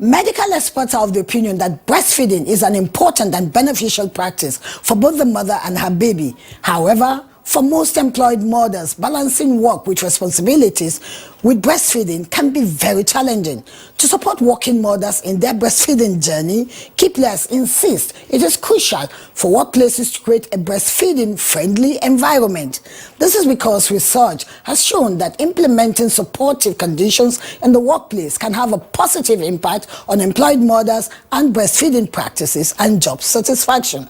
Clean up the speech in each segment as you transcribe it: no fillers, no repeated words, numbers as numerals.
Medical experts are of the opinion that breastfeeding is an important and beneficial practice for both the mother and her baby. However, for most employed mothers, balancing work with responsibilities with breastfeeding can be very challenging. To support working mothers in their breastfeeding journey, Keepers insists it is crucial for workplaces to create a breastfeeding-friendly environment. This is because research has shown that implementing supportive conditions in the workplace can have a positive impact on employed mothers and breastfeeding practices and job satisfaction.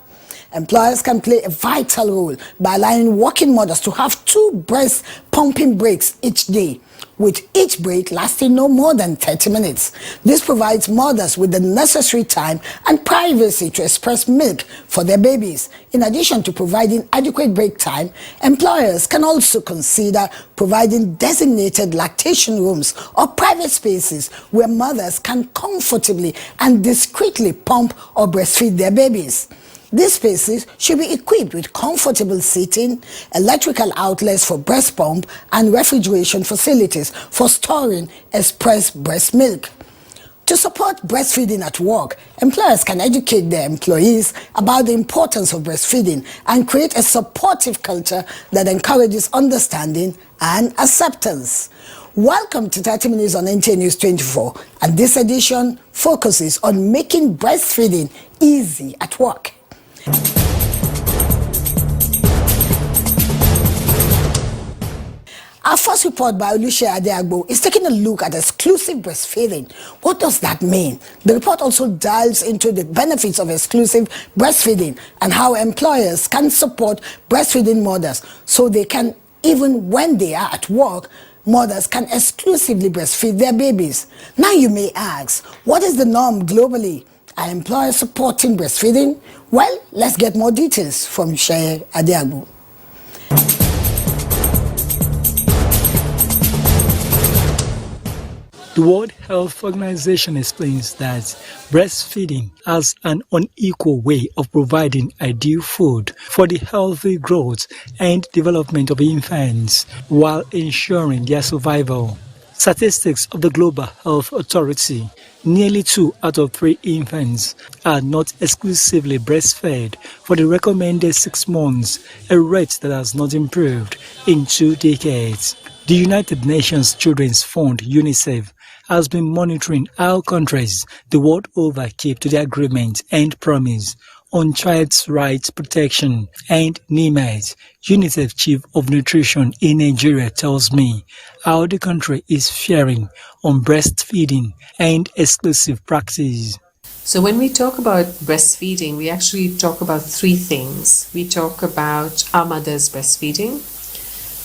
Employers can play a vital role by allowing working mothers to have 2 breast pumping breaks each day, with each break lasting no more than 30 minutes. This provides mothers with the necessary time and privacy to express milk for their babies. In addition to providing adequate break time, employers can also consider providing designated lactation rooms or private spaces where mothers can comfortably and discreetly pump or breastfeed their babies. These spaces should be equipped with comfortable seating, electrical outlets for breast pump, and refrigeration facilities for storing expressed breast milk. To support breastfeeding at work, employers can educate their employees about the importance of breastfeeding and create a supportive culture that encourages understanding and acceptance. Welcome to 30 Minutes on NTA News 24, and this edition focuses on making breastfeeding easy at work. Our first report by Lydia is taking a look at exclusive breastfeeding. What does that mean? The report also dives into the benefits of exclusive breastfeeding and how employers can support breastfeeding mothers so they can, even when they are at work, mothers can exclusively breastfeed their babies. Now you may ask, what is the norm globally? Are employers supporting breastfeeding? Well, let's get more details from Sheye Adiagbo. The World Health Organization explains that breastfeeding has an unequal way of providing ideal food for the healthy growth and development of infants while ensuring their survival. Statistics of the Global Health Authority: nearly 2 out of 3 infants are not exclusively breastfed for the recommended 6 months, a rate that has not improved in 2 decades. The United Nations Children's Fund, UNICEF, has been monitoring how countries the world over keep to the agreement and promise on child's rights protection. And Nimet, UNICEF Chief of Nutrition in Nigeria, tells me how the country is faring on breastfeeding and exclusive practice. So when we talk about breastfeeding, we actually talk about 3 things. We talk about our mother's breastfeeding.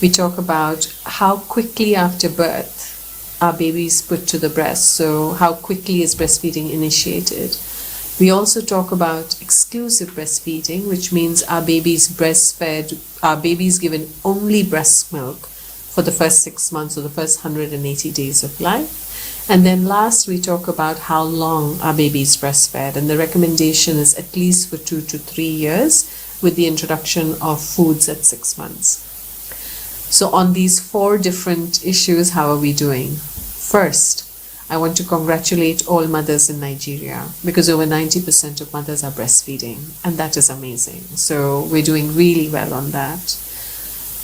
We talk about how quickly after birth our baby is put to the breast, so how quickly is breastfeeding initiated. We also talk about exclusive breastfeeding, which means our baby's breastfed, our baby's given only breast milk for the first 6 months or the first 180 days of life. And then last, we talk about how long our baby is breastfed, and the recommendation is at least for 2 to 3 years with the introduction of foods at 6 months. So on these 4 different issues, how are we doing? First, I want to congratulate all mothers in Nigeria, because over 90% of mothers are breastfeeding, and that is amazing. So we're doing really well on that.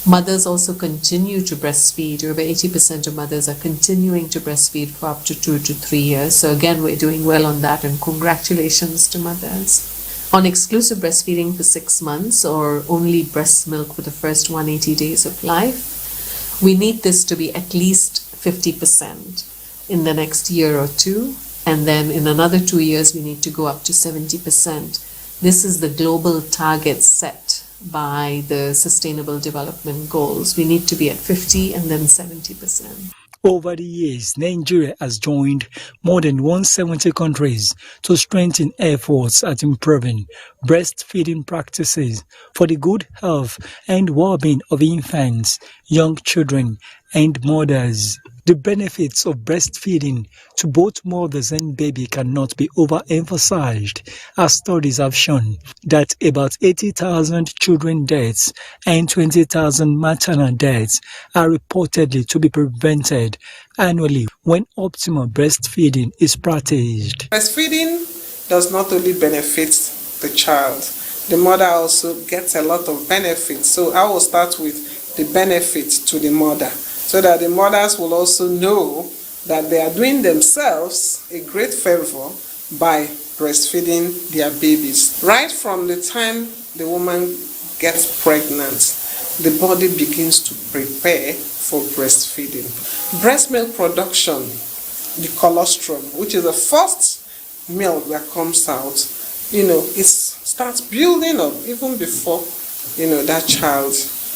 Mothers also continue to breastfeed. Over 80% of mothers are continuing to breastfeed for up to 2 to 3 years. So again, we're doing well on that, and congratulations to mothers. On exclusive breastfeeding for 6 months or only breast milk for the first 180 days of life, we need this to be at least 50% in the next year or 2, and then in another 2 years we need to go up to 70%. This is the global target set by the Sustainable Development Goals. We need to be at 50 and then 70%. Over the years, Nigeria has joined more than 170 countries to strengthen efforts at improving breastfeeding practices for the good health and well-being of infants, young children, and mothers. The benefits of breastfeeding to both mothers and baby cannot be overemphasized, as studies have shown that about 80,000 children deaths and 20,000 maternal deaths are reportedly to be prevented annually when optimal breastfeeding is practiced. Breastfeeding does not only benefit the child, the mother also gets a lot of benefits. So I will start with the benefits to the mother, so that the mothers will also know that they are doing themselves a great favor by breastfeeding their babies. Right from the time the woman gets pregnant, the body begins to prepare for breastfeeding. Breast milk production, the colostrum, which is the first milk that comes out, it starts building up even before, that child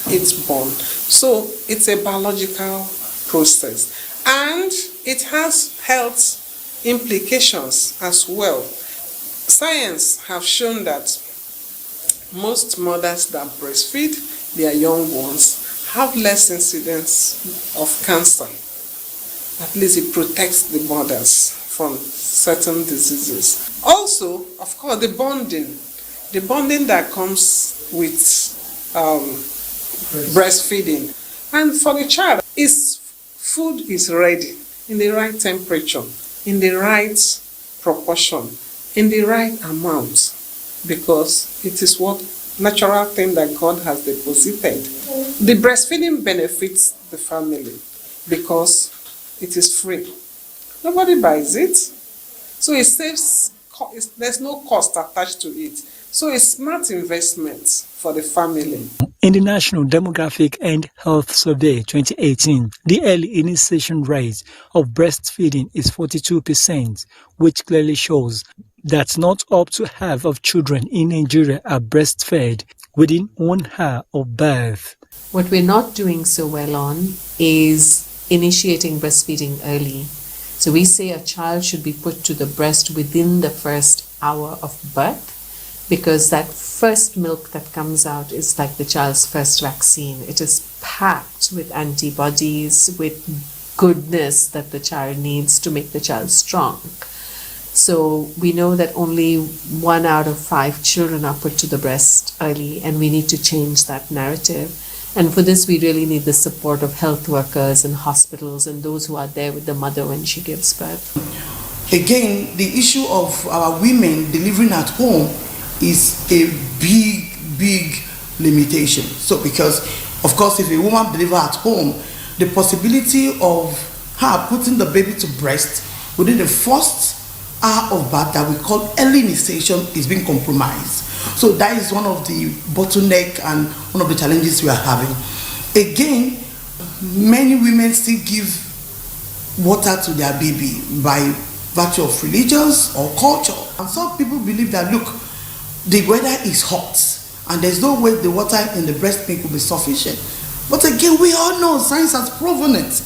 is born. So it's a biological process, and it has health implications as well. Science have shown that most mothers that breastfeed their young ones have less incidence of cancer. At least it protects the mothers from certain diseases. Also, of course, the bonding that comes with breastfeeding. And for the child, food is ready in the right temperature, in the right proportion, in the right amount, because it is what natural thing that God has deposited. The breastfeeding benefits the family because it is free. Nobody buys it, so it saves. There's no cost attached to it. So it's smart investment for the family. In the National Demographic and Health Survey 2018, the early initiation rate of breastfeeding is 42%, which clearly shows that not up to half of children in Nigeria are breastfed within 1 hour of birth. What we're not doing so well on is initiating breastfeeding early. So we say a child should be put to the breast within the first hour of birth, because that first milk that comes out is like the child's first vaccine. It is packed with antibodies, with goodness that the child needs to make the child strong. So we know that only 1 out of 5 children are put to the breast early, and we need to change that narrative. And for this, we really need the support of health workers and hospitals and those who are there with the mother when she gives birth. Again, the issue of our women delivering at home is a big limitation. So because, of course, if a woman delivers at home, the possibility of her putting the baby to breast within the first hour of birth, that we call early initiation, is being compromised. So that is one of the bottleneck and one of the challenges we are having. Again, many women still give water to their baby by virtue of religions or culture. And some people believe that, look, the weather is hot and there's no way the water in the breast milk will be sufficient. But again, we all know science has proven it,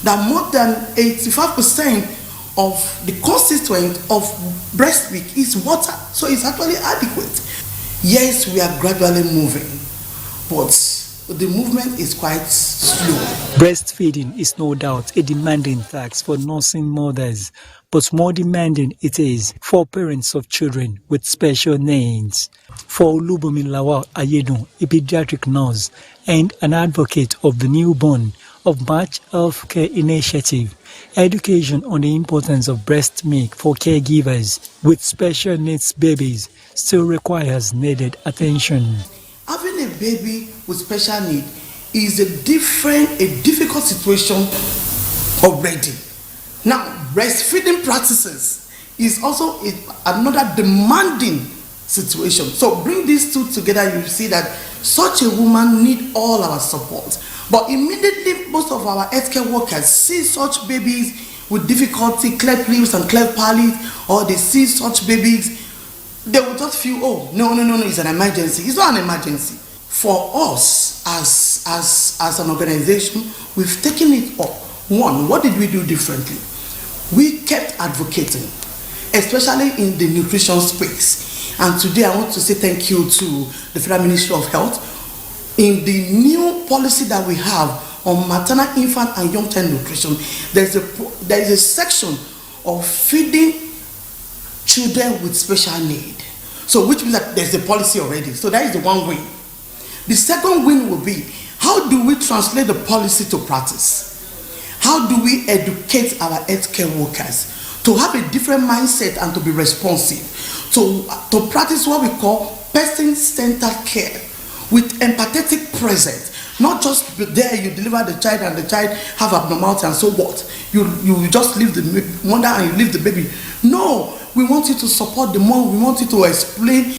that more than 85% of the constituent of breast milk is water. So it's actually adequate. Yes, we are gradually moving, but the movement is quite slow. Breastfeeding is no doubt a demanding task for nursing mothers, but more demanding it is for parents of children with special needs. For Olubunmi Lawal Ayedun, a pediatric nurse and an advocate of the newborn of Match Healthcare Initiative, education on the importance of breast milk for caregivers with special needs babies still requires needed attention. Having a baby with special need is a difficult situation already. Now, breastfeeding practices is also another demanding situation. So bring these two together, you see that such a woman needs all our support. But immediately, most of our healthcare workers see such babies with difficulty, cleft lips and cleft palate, or they see such babies, they will just feel, oh, no, it's an emergency. It's not an emergency. For us, as an organization, we've taken it up. One, what did we do differently? We kept advocating, especially in the nutrition space. And today I want to say thank you to the Federal Ministry of Health. In the new policy that we have on maternal, infant, and young child nutrition, there is a section of feeding children with special need. So which means that there's a policy already. So that is the one win. The second win will be, how do we translate the policy to practice? How do we educate our healthcare workers to have a different mindset and to be responsive, to practice what we call person-centered care with empathetic presence? Not just there you deliver the child and the child have abnormality and so what? You just leave the mother and you leave the baby. No, we want you to support the mom. We want you to explain.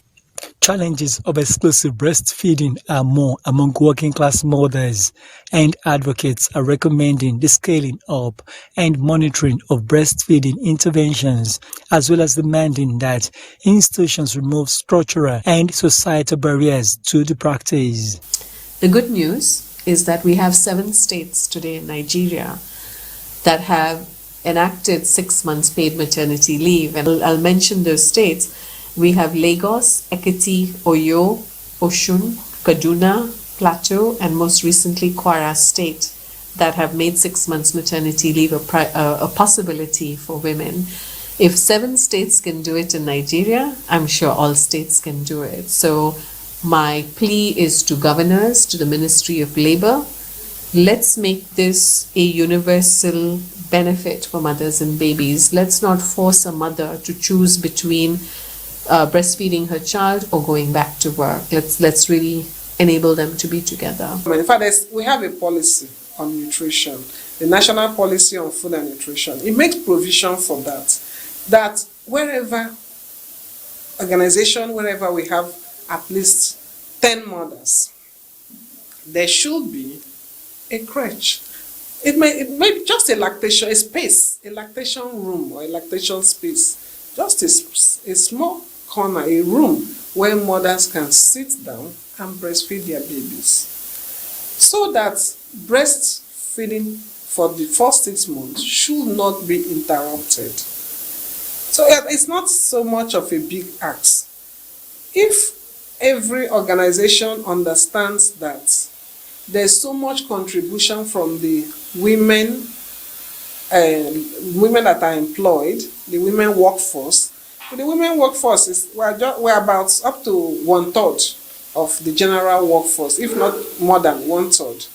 Challenges of exclusive breastfeeding are more among working-class mothers, and advocates are recommending the scaling up and monitoring of breastfeeding interventions, as well as demanding that institutions remove structural and societal barriers to the practice. The good news is that we have 7 states today in Nigeria that have enacted 6 months paid maternity leave, and I'll mention those states. We have Lagos, Ekiti, Oyo, Osun, Kaduna, Plateau, and most recently Kwara State that have made 6 months maternity leave a possibility for women. If 7 states can do it in Nigeria, I'm sure all states can do it. So my plea is to governors, to the Ministry of Labor, let's make this a universal benefit for mothers and babies. Let's not force a mother to choose between breastfeeding her child or going back to work. Let's really enable them to be together. In fact, we have a policy on nutrition, the National Policy on Food and Nutrition. It makes provision for that wherever we have at least 10 mothers, there should be a crèche. It may be just a lactation room or a lactation space, just a small corner, a room where mothers can sit down and breastfeed their babies, so that breastfeeding for the first 6 months should not be interrupted. So it's not so much of a big ask. If every organization understands that there's so much contribution from the women that are employed, the women workforce. The women workforce we're about up to 1/3 of the general workforce, if not more than 1/3.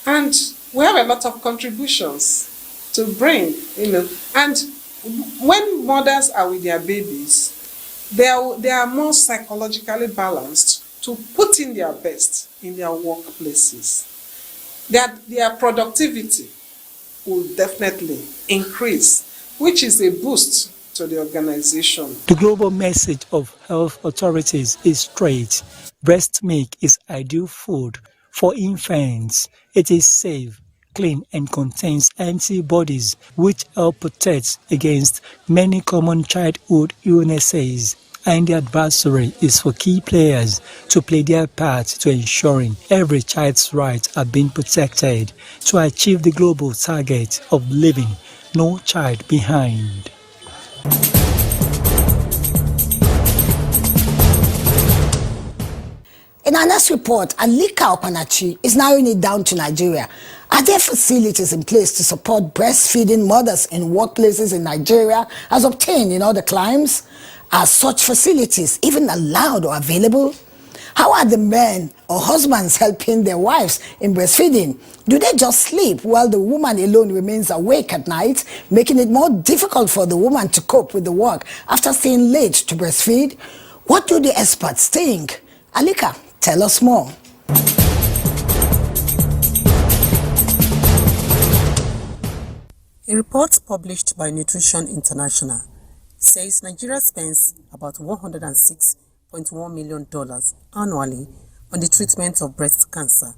And we have a lot of contributions to bring, And when mothers are with their babies, they are more psychologically balanced to put in their best in their workplaces. Their productivity will definitely increase, which is a boost to the organization. The global message of health authorities is straight. Breast milk is ideal food for infants. It is safe, clean, and contains antibodies which help protect against many common childhood illnesses. And the advisory is for key players to play their part to ensuring every child's rights are being protected to achieve the global target of leaving no child behind. In our next report, Alika Opanachi is narrowing it down to Nigeria. Are there facilities in place to support breastfeeding mothers in workplaces in Nigeria as obtained in other climes? Are such facilities even allowed or available? How are the men or husbands helping their wives in breastfeeding? Do they just sleep while the woman alone remains awake at night, making it more difficult for the woman to cope with the work after staying late to breastfeed? What do the experts think? Alika, tell us more. A report published by Nutrition International says Nigeria spends about $106.1 million annually on the treatment of breast cancer,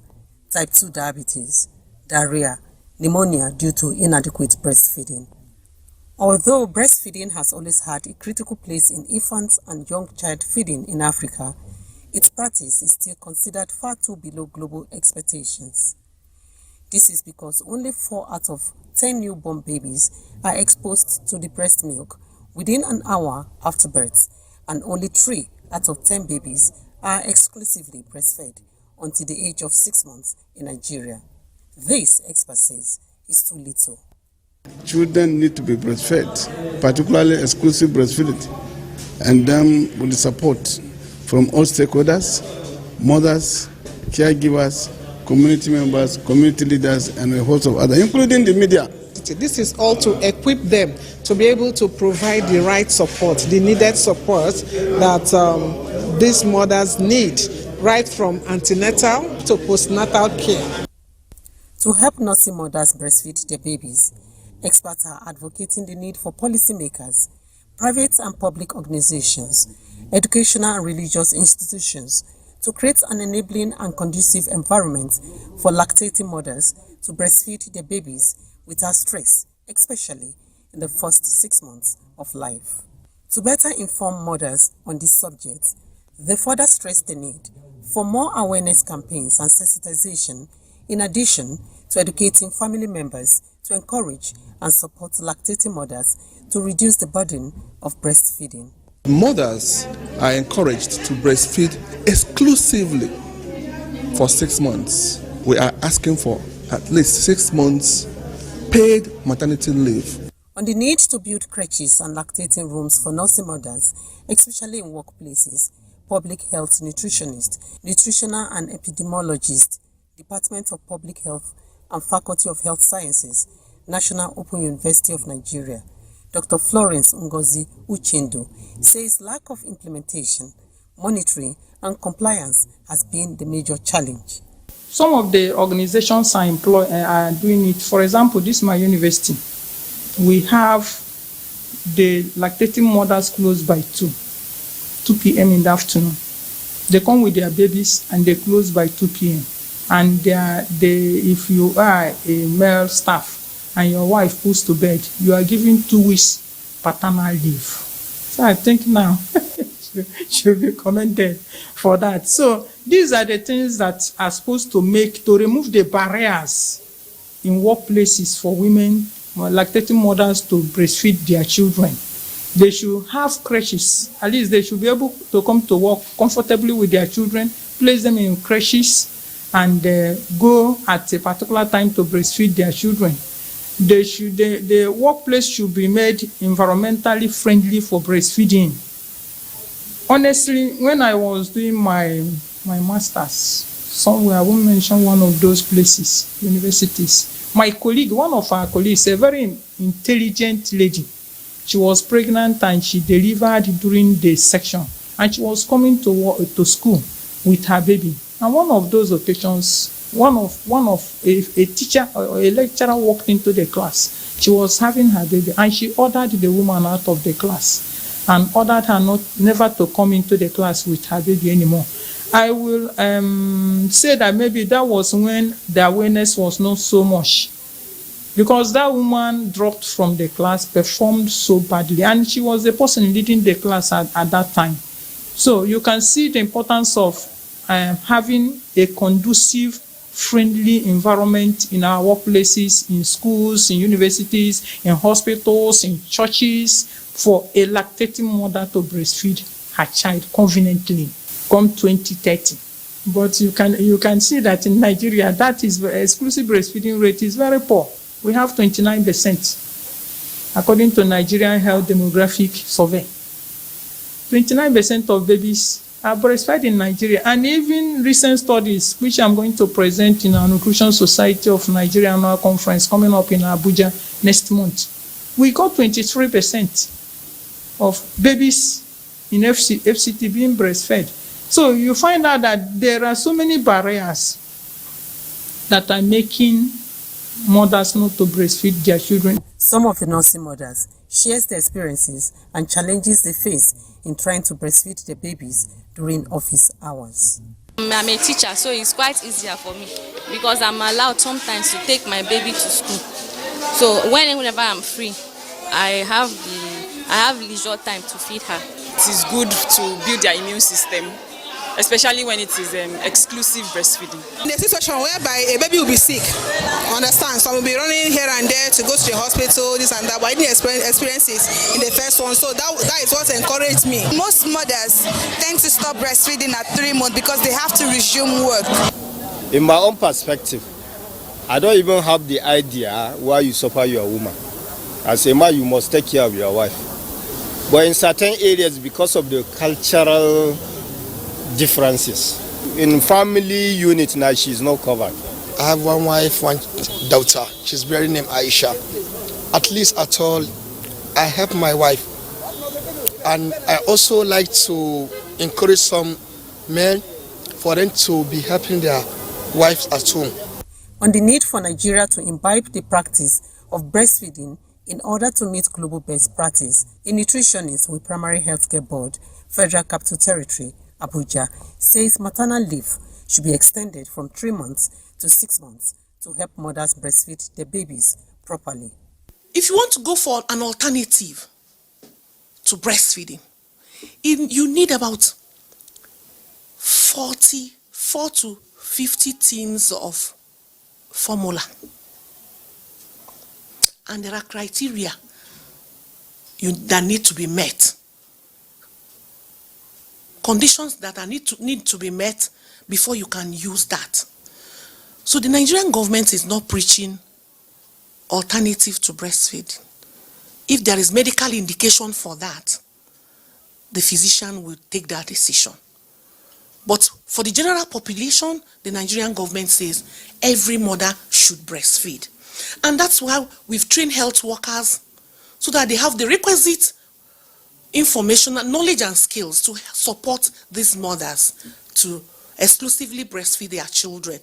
type 2 diabetes, diarrhea, pneumonia due to inadequate breastfeeding. Although breastfeeding has always had a critical place in infant and young child feeding in Africa, its practice is still considered far too below global expectations. This is because only 4 out of 10 newborn babies are exposed to the breast milk within an hour after birth, and only 3 out of 10 babies are exclusively breastfed until the age of 6 months in Nigeria. This, expert says, is too little. Children need to be breastfed, particularly exclusive breastfeeding, and then with the support from all stakeholders, mothers, caregivers, community members, community leaders, and a host of others, including the media. This is all to equip them to be able to provide the right support, the needed support that these mothers need, right from antenatal to postnatal care. To help nursing mothers breastfeed their babies, experts are advocating the need for policymakers, private and public organizations, educational and religious institutions to create an enabling and conducive environment for lactating mothers to breastfeed their babies without stress, especially in the first 6 months of life. To better inform mothers on this subject, they further stress the need for more awareness campaigns and sensitization, in addition to educating family members to encourage and support lactating mothers to reduce the burden of breastfeeding. Mothers are encouraged to breastfeed exclusively for 6 months. We are asking for at least 6 months paid maternity leave. On the need to build creches and lactating rooms for nursing mothers, especially in workplaces, public health nutritionists, nutritional and epidemiologists, Department of Public Health and Faculty of Health Sciences, National Open University of Nigeria, Dr. Florence Ngozi Uchendu, says lack of implementation, monitoring and compliance has been the major challenge. Some of the organizations are doing it. For example, this is my university. We have the lactating mothers closed by 2 p.m. in the afternoon. They come with their babies and they close by 2 p.m. And if you are a male staff and your wife puts to bed, you are given 2 weeks paternal leave. So I think now should be commended for that. So these are the things that are supposed to remove the barriers in workplaces for women, lactating mothers to breastfeed their children. They should have creches. At least they should be able to come to work comfortably with their children, place them in creches, and go at a particular time to breastfeed their children. The workplace should be made environmentally friendly for breastfeeding. Honestly, when I was doing my master's somewhere, I won't mention one of those places, universities, my colleague, one of our colleagues, a very intelligent lady, she was pregnant and she delivered during the section, and she was coming to school with her baby. And one of those occasions, a teacher or a lecturer walked into the class. She was having her baby, and she ordered the woman out of the class and ordered her never to come into the class with her baby anymore. I will say that maybe that was when the awareness was not so much, because that woman dropped from the class, performed so badly, and she was the person leading the class at that time. So you can see the importance of having a conducive, friendly environment in our workplaces, in schools, in universities, in hospitals, in churches, for a lactating mother to breastfeed her child conveniently come 2030. But you can see that in Nigeria, that is exclusive breastfeeding rate is very poor. We have 29%, according to Nigerian Health Demographic Survey. 29% of babies are breastfed in Nigeria, and even recent studies, which I'm going to present in our Nutrition Society of Nigeria annual conference coming up in Abuja next month, we got 23% of babies in FCT being breastfed. So you find out that there are so many barriers that are making mothers not to breastfeed their children. Some of the nursing mothers shares their experiences and challenges they face in trying to breastfeed their babies during office hours. I'm a teacher, so it's quite easier for me because I'm allowed sometimes to take my baby to school. So whenever I'm free, I have leisure time to feed her. It is good to build their immune system, especially when it is exclusive breastfeeding. In a situation whereby a baby will be sick, understand, so we'll be running here and there to go to the hospital, this and that, but I didn't experiences in the first one, so that is what encouraged me. Most mothers tend to stop breastfeeding at 3 months because they have to resume work. In my own perspective, I don't even have the idea why you suffer your woman. As a man, you must take care of your wife. But in certain areas, because of the cultural differences, in family unit now, she's not covered. I have one wife, one daughter. She's bearing name Aisha. At least at all, I help my wife. And I also like to encourage some men for them to be helping their wives at home. On the need for Nigeria to imbibe the practice of breastfeeding in order to meet global best practice, a nutritionist with Primary Healthcare Board, Federal Capital Territory, Abuja, says maternal leave should be extended from 3 months to 6 months to help mothers breastfeed their babies properly. If you want to go for an alternative to breastfeeding, you need about 44 to 50 tins of formula. And there are criteria that need to be met. Conditions that need to be met before you can use that. So the Nigerian government is not preaching alternative to breastfeed. If there is medical indication for that, the physician will take that decision. But for the general population, the Nigerian government says every mother should breastfeed. And that's why we've trained health workers so that they have the requisite information, knowledge and skills to support these mothers to exclusively breastfeed their children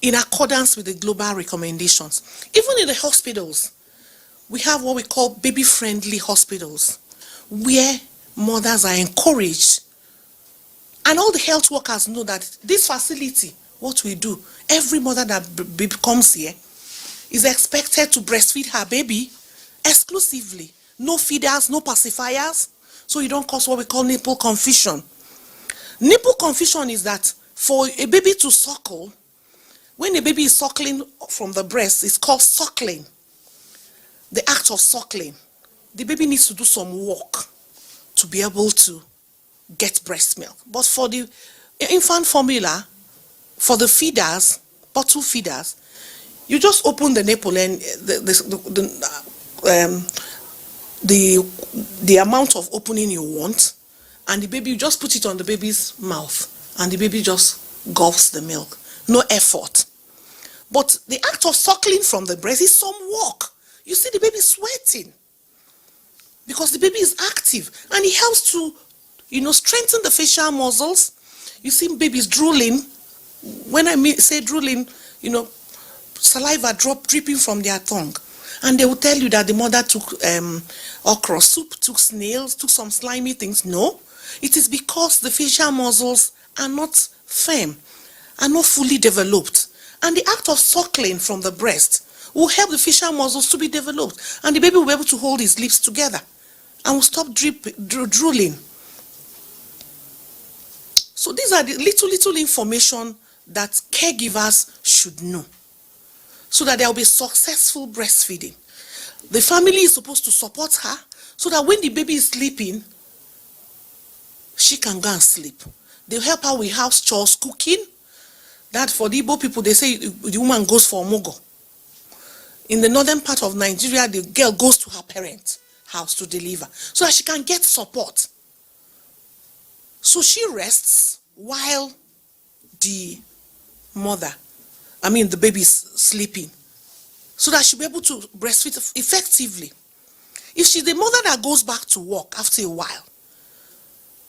in accordance with the global recommendations. Even in the hospitals, we have what we call baby-friendly hospitals, where mothers are encouraged. And all the health workers know that this facility, what we do, every mother that comes here is expected to breastfeed her baby exclusively. No feeders, no pacifiers, so you don't cause what we call nipple confusion. Nipple confusion is that for a baby to suckle, when a baby is suckling from the breast, it's called suckling. The act of suckling. The baby needs to do some work to be able to get breast milk. But for the infant formula, for the feeders, bottle feeders, you just open the nipple and the amount of opening you want, and the baby, you just put it on the baby's mouth, and the baby just gulps the milk. No effort. But the act of suckling from the breast is some work. You see the baby sweating because the baby is active, and it helps to, strengthen the facial muscles. You see babies drooling. When I say drooling, saliva dripping from their tongue. And they will tell you that the mother took okra soup, took snails, took some slimy things. No, it is because the facial muscles are not firm, are not fully developed. And the act of suckling from the breast will help the facial muscles to be developed. And the baby will be able to hold his lips together and will stop drooling. So these are the little information that caregivers should know, so that there will be successful breastfeeding. The family is supposed to support her so that when the baby is sleeping, she can go and sleep. They'll help her with house chores, cooking. That for the Igbo people, they say the woman goes for omogo. In the northern part of Nigeria, the girl goes to her parents' house to deliver so that she can get support. So she rests while the baby is sleeping, so that she'll be able to breastfeed effectively. If she's the mother that goes back to work after a while,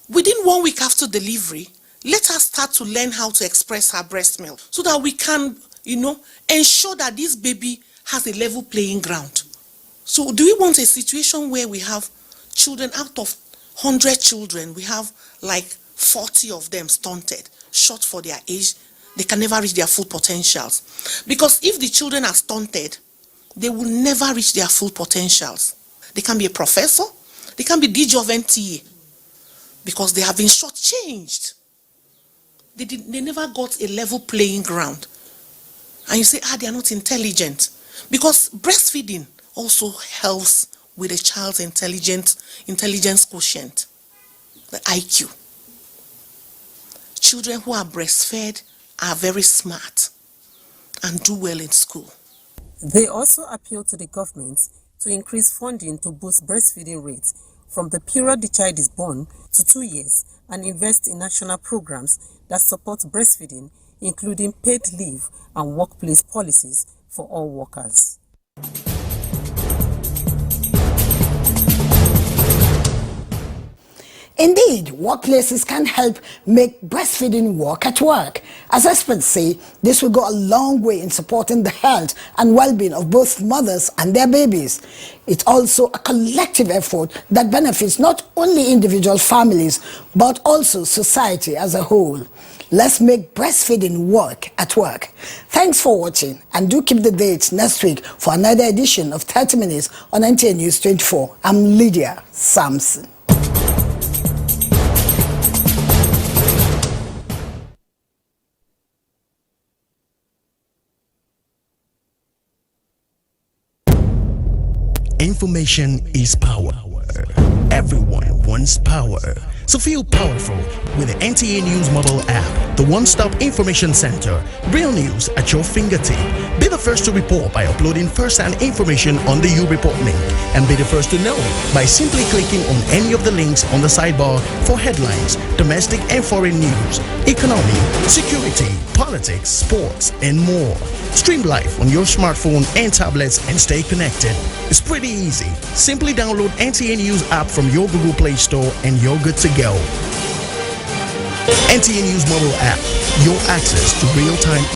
within 1 week after delivery, let her start to learn how to express her breast milk so that we can, ensure that this baby has a level playing ground. So do we want a situation where we have children, out of 100 children, we have like 40 of them stunted, short for their age? They can never reach their full potentials. Because if the children are stunted, they will never reach their full potentials. They can be a professor, they can be DG of NTA, because they have been shortchanged. They never got a level playing ground. And you say, they are not intelligent. Because breastfeeding also helps with a child's intelligence quotient, the IQ. Children who are breastfed are very smart. and do well in school. They also appeal to the government to increase funding to boost breastfeeding rates from the period the child is born to 2 years and invest in national programs that support breastfeeding, including paid leave and workplace policies for all workers. Indeed, workplaces can help make breastfeeding work at work. As experts say, this will go a long way in supporting the health and well-being of both mothers and their babies. It's also a collective effort that benefits not only individual families, but also society as a whole. Let's make breastfeeding work at work. Thanks for watching, and do keep the dates next week for another edition of 30 Minutes on NTA News 24. I'm Lydia Samson. Information is power. Everyone wants power. So feel powerful with the NTA News mobile app, the one-stop information center. Real news at your fingertip. Be the first to report by uploading first-hand information on the U-Report link, and be the first to know by simply clicking on any of the links on the sidebar for headlines, domestic and foreign news, economy, security, politics, sports, and more. Stream live on your smartphone and tablets and stay connected. It's pretty easy. Simply download NTA News app from your Google Play Store and you're good to go. NTA News mobile app, your access to real-time